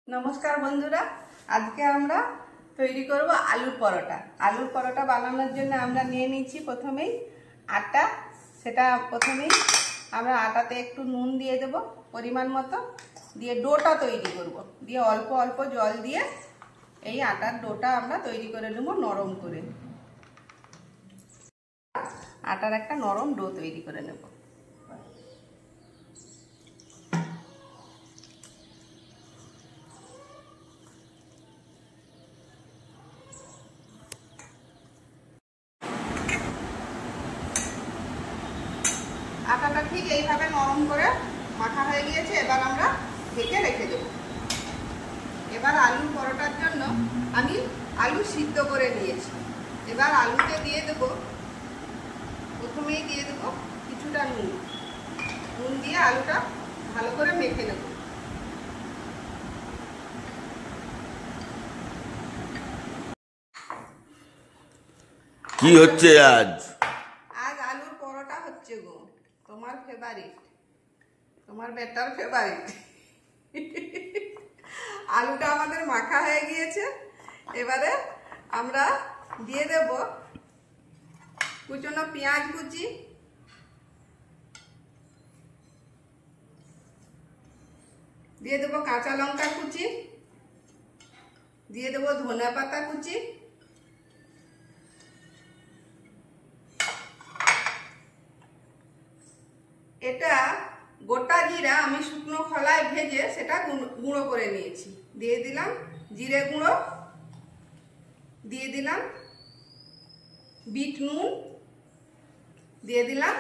नमस्कार बंधुरा आज के आमरा तैरी करब आलूर परोटा। आलूर परोटा बानानोर जन्य आमरा निये निচ্ছি प्रथमेই आटा। सेटा प्रथमेই आमरा आटाते एकटू नुन दिए देब परिमाण मतो दिए डोटा तैरी करब। दिए अल्प अल्प जल दिए এই আটার ডোটা আমরা তৈরি করে নেব নরম করে। আটার একটা নরম ডো তৈরি করে নেব। আটাটা ঠিক এইভাবে নরম করে মাখা হয়ে গিয়েছে। এবার আমরা ঢেকে রেখে দেব। এবার আলুর পরোটার জন্য আমি আলু সিদ্ধ করে নিয়েছি। এবার আলুতে দিয়ে দেব, প্রথমেই দিয়ে দেব কিছুটা নুন। নুন দিয়ে আলুটা ভালো করে মেখে নেব। কি হচ্ছে আজ? আজ আলুর পরোটা হচ্ছে গো, তোমার ফেভারিট, তোমার বেটার ফেভারিট। আলুটা আমাদের মাখা হয়ে গিয়েছে। এবারে আমরা দিয়ে দেব কুচনো পেঁয়াজ কুচি, দিয়ে দেব কাঁচা লঙ্কা কুচি, দিয়ে দেব ধনে পাতা কুচি, এটা গোটা জিরা আমি শুকনো খোলায় ভেজে সেটা গুঁড়ো করে নিয়েছি। দিয়ে দিলাম জিরে গুঁড়ো, দিয়ে দিলাম বিট নুন, দিয়ে দিলাম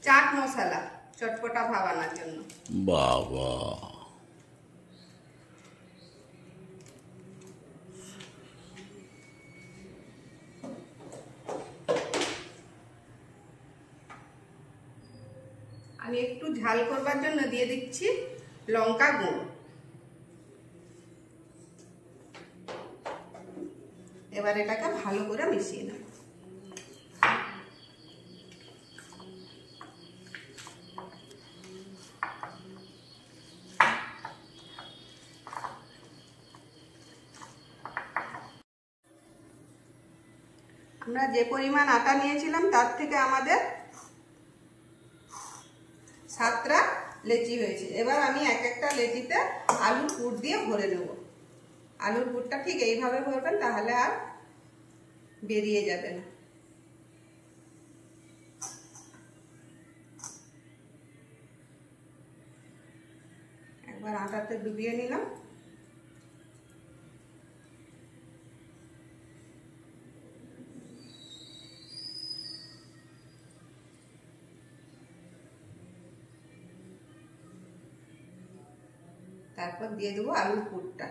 চাট মশলা চটপটা ভাব আনার জন্য। বাবা, আমি একটু ঝাল করবার জন্য দিয়ে দিচ্ছি লঙ্কা গুঁড়ো। এবার এটাকে ভালো করে মিশিয়ে নেব। আমরা যে পরিমাণ আটা নিয়েছিলাম তার থেকে আমাদের 7টা লেচি হয়েছে। এবার আমি এক একটা লেচিতে আলুর পুর দিয়ে ভরে নেব। আলুর পুরটা ঠিক এইভাবে ভরবেন, তাহলে আর বেরিয়ে যাবে না। একবার আটাতে ডুবিয়ে নিলাম। তারপর দিয়ে দেবো আলুর পুরটা।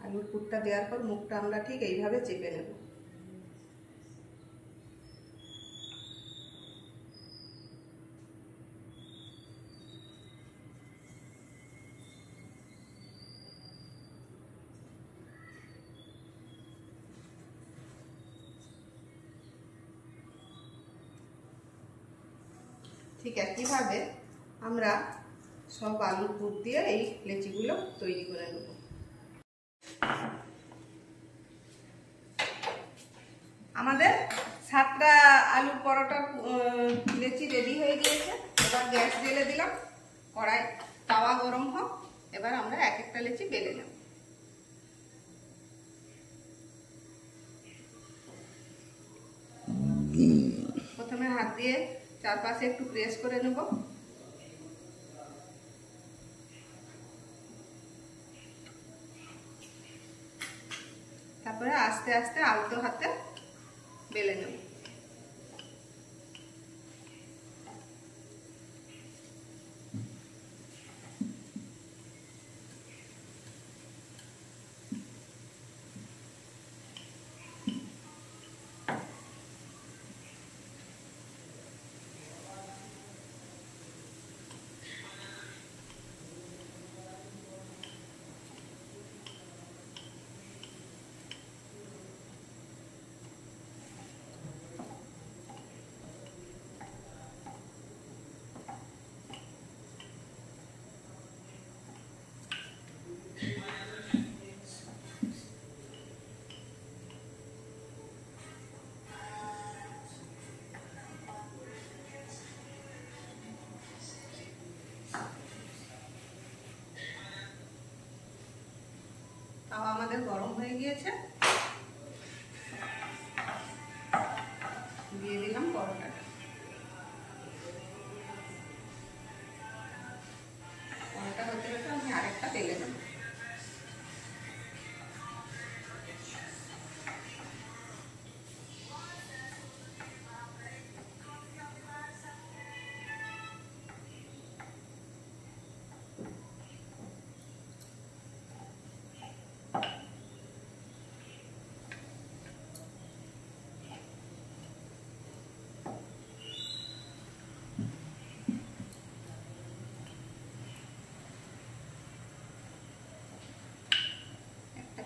আলুর পুরটা দেওয়ার পর মুখটা আমরা ঠিক এইভাবে চেপে নেব। ঠিক একইভাবে আমরা সব আলুর পুর দিয়ে এই লেচিগুলো তৈরি করে নেব। আমাদের 7টা আলুর পরোটার লেচি রেডি হয়ে গিয়েছে। এবার গ্যাস জ্বেলে দিলাম, কড়াই তাওয়া গরম হোক। এবার আমরা এক একটা লেচি বেলে নেব। প্রথমে হাত দিয়ে চারপাশে একটু প্রেস করে নেব। তারপরে আস্তে আস্তে আলতো হাতে বেলে নেব। তাওয়া আমাদের গরম হয়ে গিয়েছে, দিয়ে দিলাম পরোটাটা। পরোটা হতে হতে আমি আরেকটা তেলে দেব।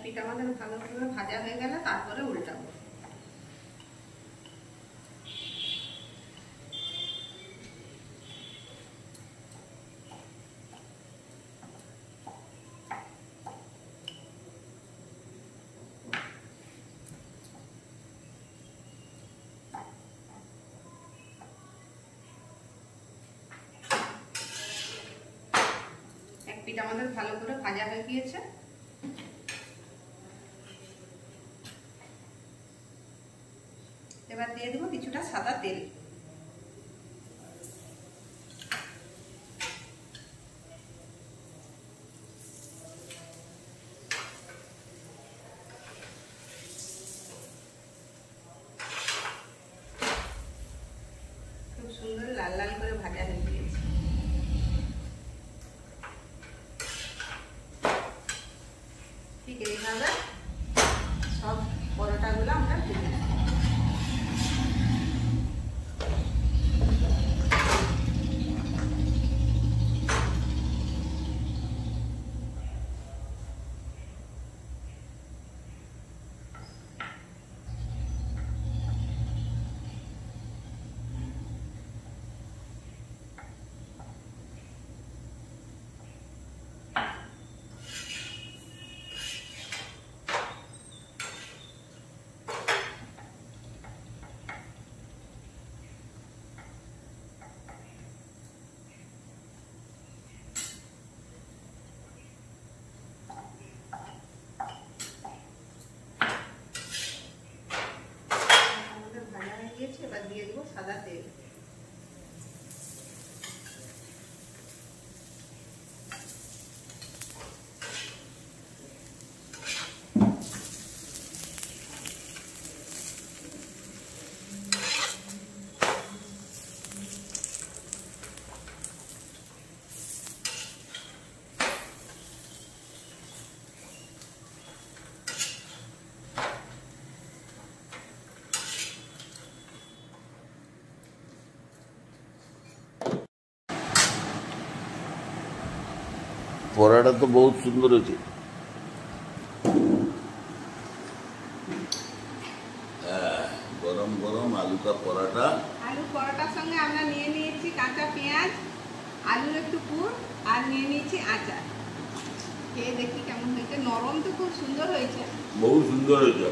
পিঠ আমাদের ভালো করে ভাজা হয়ে গেলে তারপরে উল্টাবো। এক পিঠ আমাদের ভালো করে ভাজা হয়ে গিয়েছে, এবার দিয়ে দেবো কিছুটা সাদা তেল। খুব সুন্দর লাল লাল করে ভাজা হয়ে গিয়েছে। ঠিক এইভাবে সব পরোটাগুলো আমরা ভেজে নেব। এবার দিয়ে দেবো সাদা তেল। পরোটা তো বহুত সুন্দর হয়েছে। গরম গরম আলু কা পরোটা। আলু পরোটার সঙ্গে আমরা নিয়ে নিয়েছি কাঁচা পেঁয়াজ, আলুর একটু পুর, আর নিয়ে নিয়েছি আচার। খেয়ে দেখি কেমন হয়েছে। নরম তো খুব সুন্দর হয়েছে, বহু সুন্দর হয়েছে,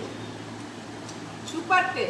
সুপার টেস্ট।